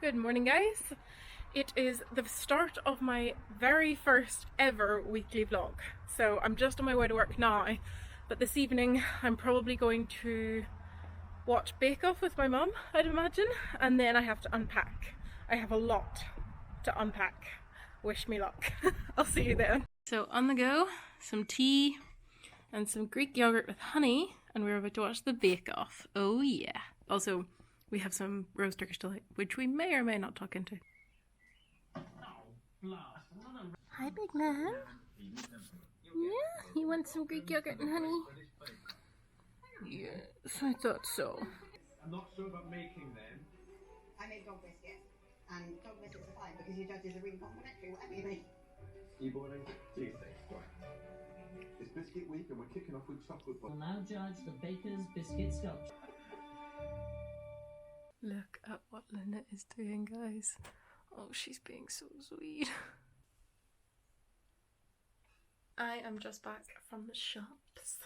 Good morning, guys. It is the start of my very first ever weekly vlog. So I'm just on my way to work now, but this evening I'm probably going to watch Bake Off with my mum, I'd imagine, and then I have to unpack. I have a lot to unpack. Wish me luck. I'll see you then. So on the go, some tea and some Greek yogurt with honey, and we're about to watch the Bake Off. Oh yeah. Also, we have some roast Turkish delight, which we may or may not tuck into. Hi, big man. Yeah, you want some Greek yogurt and honey? Yes, I thought so. I'm not sure about making them. I make dog biscuits, and dog biscuits are fine because your judges are really complimentary, whatever you make. E-boarding, Tuesday, right. It's biscuit week and we're kicking off with chocolate bar. We'll now judge the baker's biscuit sculpture. Look at what Lynette is doing, guys. Oh, she's being so sweet. I am just back from the shops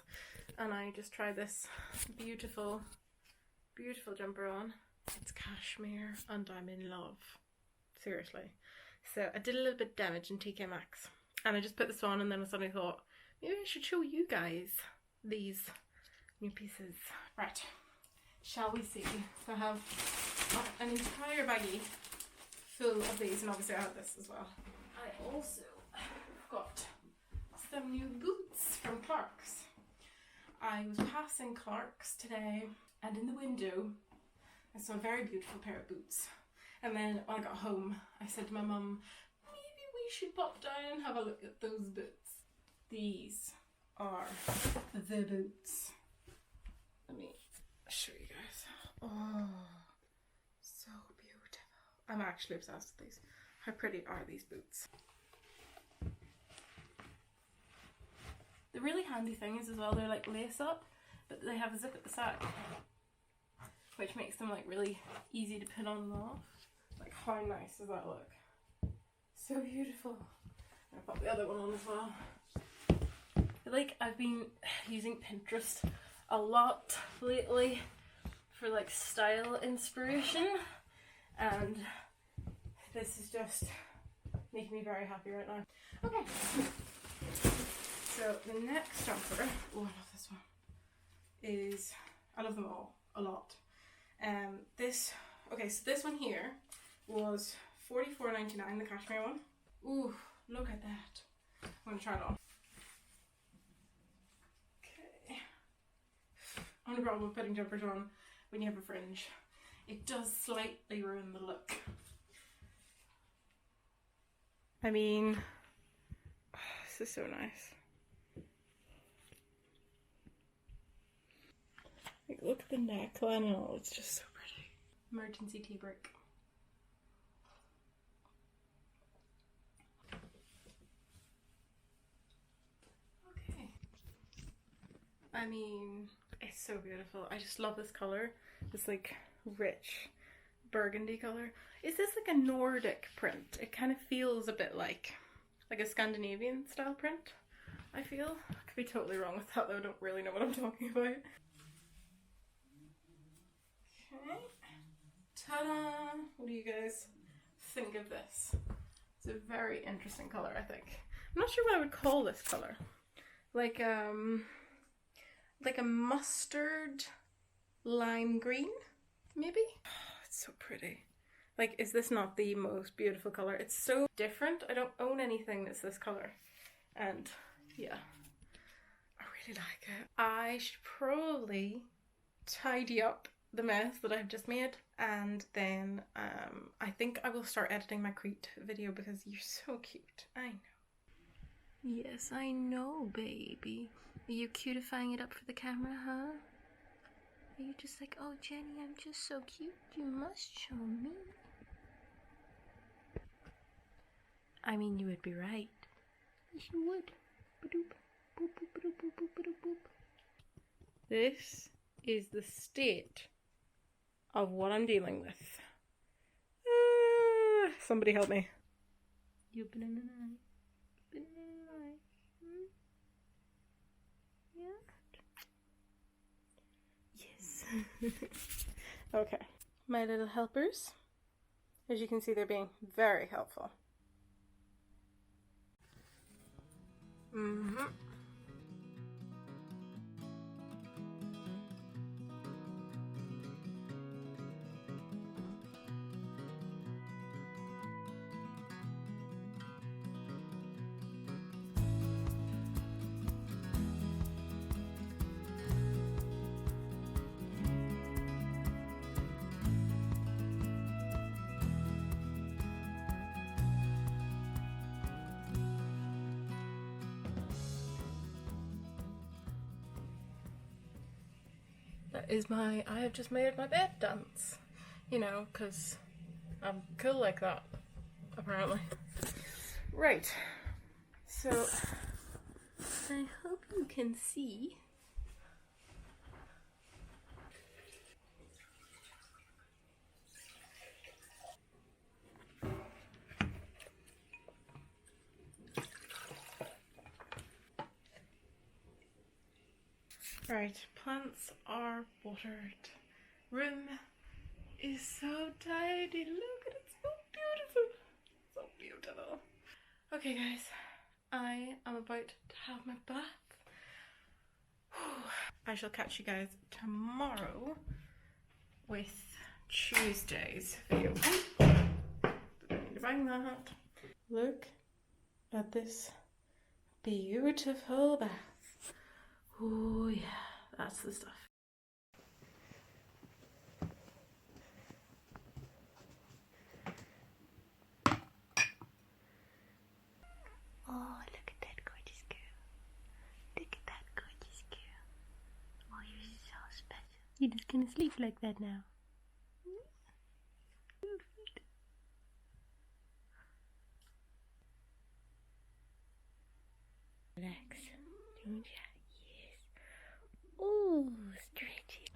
and I just tried this beautiful jumper on. It's cashmere and I'm in love. Seriously. So I did a little bit of damage in TK Maxx and I just put this on, and then I suddenly thought maybe I should show you guys these new pieces. Right. Shall we see? So I have an entire baggie full of these, and obviously I have this as well. I also got some new boots from Clark's. I was passing Clark's today, and in the window I saw a very beautiful pair of boots. And then when I got home, I said to my mum, maybe we should pop down and have a look at those boots. These are the boots. Let me show you guys. Oh, so beautiful. I'm actually obsessed with these. How pretty are these boots? The really handy thing is as well, they're like lace up, but they have a zip at the side, which makes them like really easy to put on and off. Like, how nice does that look? So beautiful. I'll pop the other one on as well. I feel like I've been using Pinterest a lot lately for like style inspiration, and this is just making me very happy right now. Okay, so the next jumper, oh I love this one, is, I love them all a lot. Okay, so this one here was $44.99, the cashmere one. Ooh, look at that. I'm gonna try it on. Okay. Only problem with putting jumpers on when you have a fringe, it does slightly ruin the look. I mean, oh, this is so nice. Like, look at the neckline and all, it's just so pretty. Emergency tea break. Okay. I mean, it's so beautiful. I just love this colour. This like rich burgundy colour. Is this like a Nordic print? It kind of feels a bit like a Scandinavian style print, I feel. I could be totally wrong with that though, I don't really know what I'm talking about. Okay. Ta-da! What do you guys think of this? It's a very interesting colour, I think. I'm not sure what I would call this colour. Like a mustard lime green, maybe? Oh, it's so pretty. Like, is this not the most beautiful colour? It's so different. I don't own anything that's this colour. And yeah, I really like it. I should probably tidy up the mess that I've just made, and then I think I will start editing my Crete video because you're so cute. I know. Yes, I know, baby. Are you cutifying it up for the camera, huh? Are you just like, oh Jenny, I'm just so cute, you must show me? I mean, you would be right. Yes, you would. Ba-doop. Boop, boop, ba-doop, boop, boop, ba-doop, boop. This is the state of what I'm dealing with. Somebody help me. You open an eye. Open an eye. Yeah? Yes. Okay. My little helpers. As you can see, they're being very helpful. That is my I have just made my bed dance. You know, because I'm cool like that, apparently. Right. So, I hope you can see. Right, plants are watered. Room is so tidy. Look at it, so beautiful. So beautiful. Okay guys, I am about to have my bath. I shall catch you guys tomorrow with Tuesday's video. Don't need to bang that. Look at this beautiful bath. Oh yeah, that's the stuff. Oh, look at that gorgeous girl. Look at that gorgeous girl. Oh, you're so special. You're just gonna sleep like that now. Relax, don't you? Ooh, stretchy.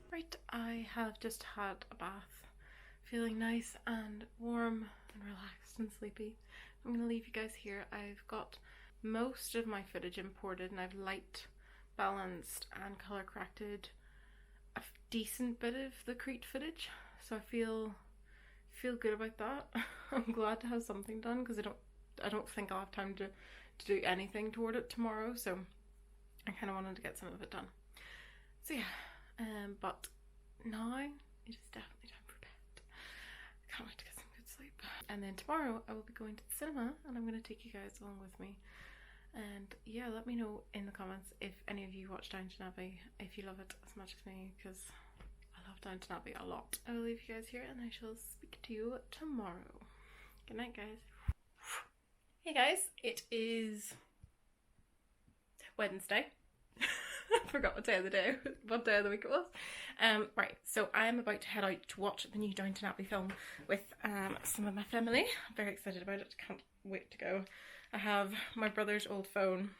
Right, I have just had a bath, feeling nice and warm and relaxed and sleepy. I'm going to leave you guys here. I've got most of my footage imported and I've light balanced and colour corrected a decent bit of the Crete footage, so I feel good about that. I'm glad to have something done because I don't think I'll have time to do anything toward it tomorrow, so I kind of wanted to get some of it done. So yeah. But now it is definitely time for bed. I can't wait to get some good sleep. And then tomorrow I will be going to the cinema and I'm going to take you guys along with me. And yeah, let me know in the comments if any of you watch Downton Abbey, if you love it as much as me, because I love Downton Abbey a lot. I will leave you guys here and I shall speak to you tomorrow. Good night, guys. Hey guys, it is Wednesday. I forgot what day of the week it was. Right, so I'm about to head out to watch the new Downton Abbey film with some of my family. I'm very excited about it, can't wait to go. I have my brother's old phone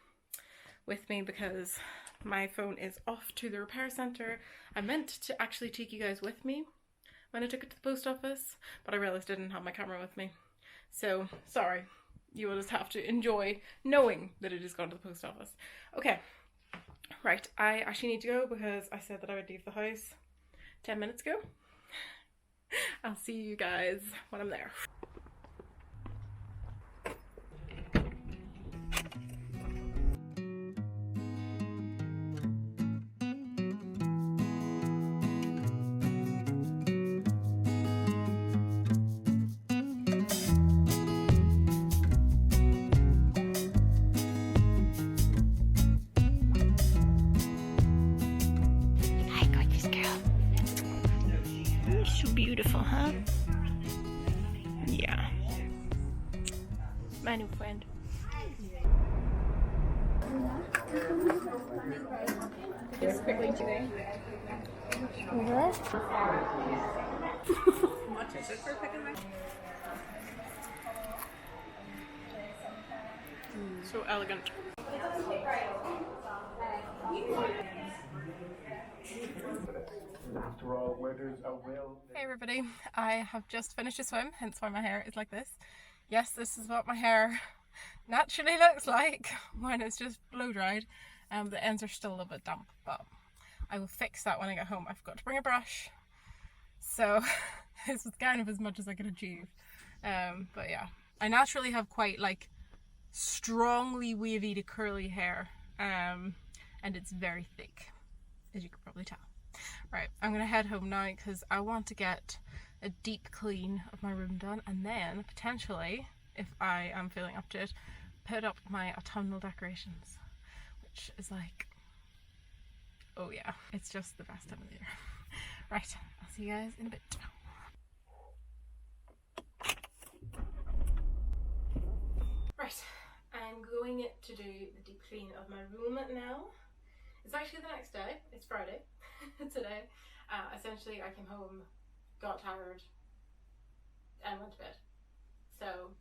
with me because my phone is off to the repair centre. I meant to actually take you guys with me when I took it to the post office, but I realised I didn't have my camera with me. So, sorry, you will just have to enjoy knowing that it has gone to the post office. Okay. Right, I actually need to go because I said that I would leave the house 10 minutes ago. I'll see you guys when I'm there. So beautiful, huh? Yeah. My new friend. Just quickly today. Much is it for picking my? So elegant. After all, where there's a will. Hey everybody, I have just finished a swim, hence why my hair is like this. Yes, this is what my hair naturally looks like when it's just blow dried. The ends are still a little bit damp, but I will fix that when I get home. I've got to bring a brush, so this is kind of as much as I can achieve. But yeah, I naturally have quite like strongly wavy to curly hair, and it's very thick, as you can probably tell. Right, I'm gonna head home now because I want to get a deep clean of my room done, and then potentially, if I am feeling up to it, put up my autumnal decorations, which is like, oh yeah, it's just the best time of the year. Right, I'll see you guys in a bit. Right, I'm going to do the deep clean of my room now. It's actually the next day, it's Friday today. Essentially I came home, got tired and went to bed. So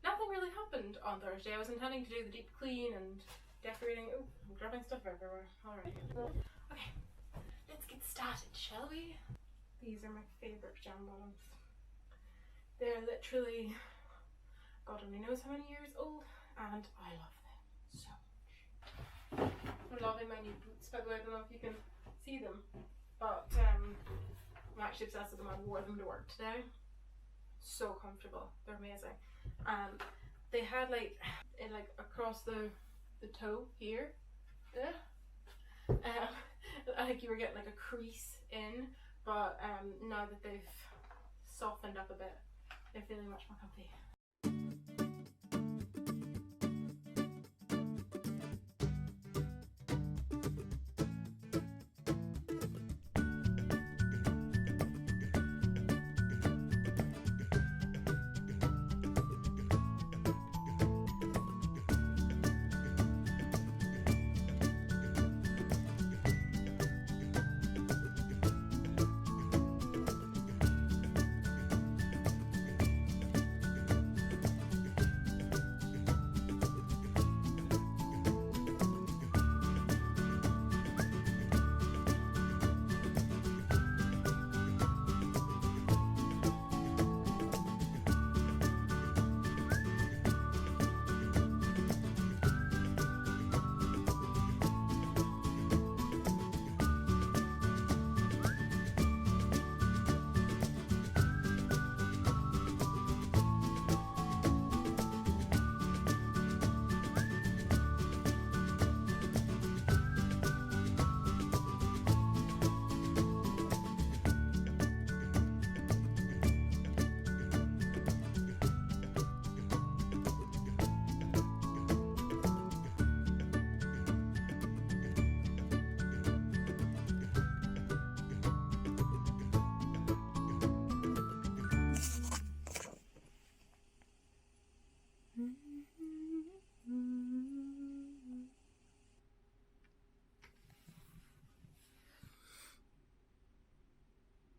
nothing really happened on Thursday. I was intending to do the deep clean and decorating. Oh, I'm dropping stuff everywhere. Alright. Okay, let's get started, shall we? These are my favourite jam bottoms. They're literally, God only knows how many years old, and I love them so much. I'm loving my new boots, by the way. I don't know if you can see them, but I'm actually obsessed with them. I wore them to work today. So comfortable. They're amazing. They had like across the toe here. Like you were getting like a crease in, but now that they've softened up a bit, they're feeling much more comfy.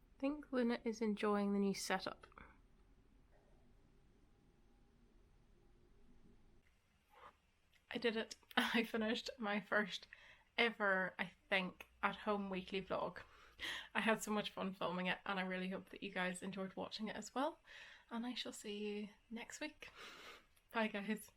I think Luna is enjoying the new setup. I did it. I finished my first ever, I think, at-home weekly vlog. I had so much fun filming it, and I really hope that you guys enjoyed watching it as well. And I shall see you next week. Bye guys.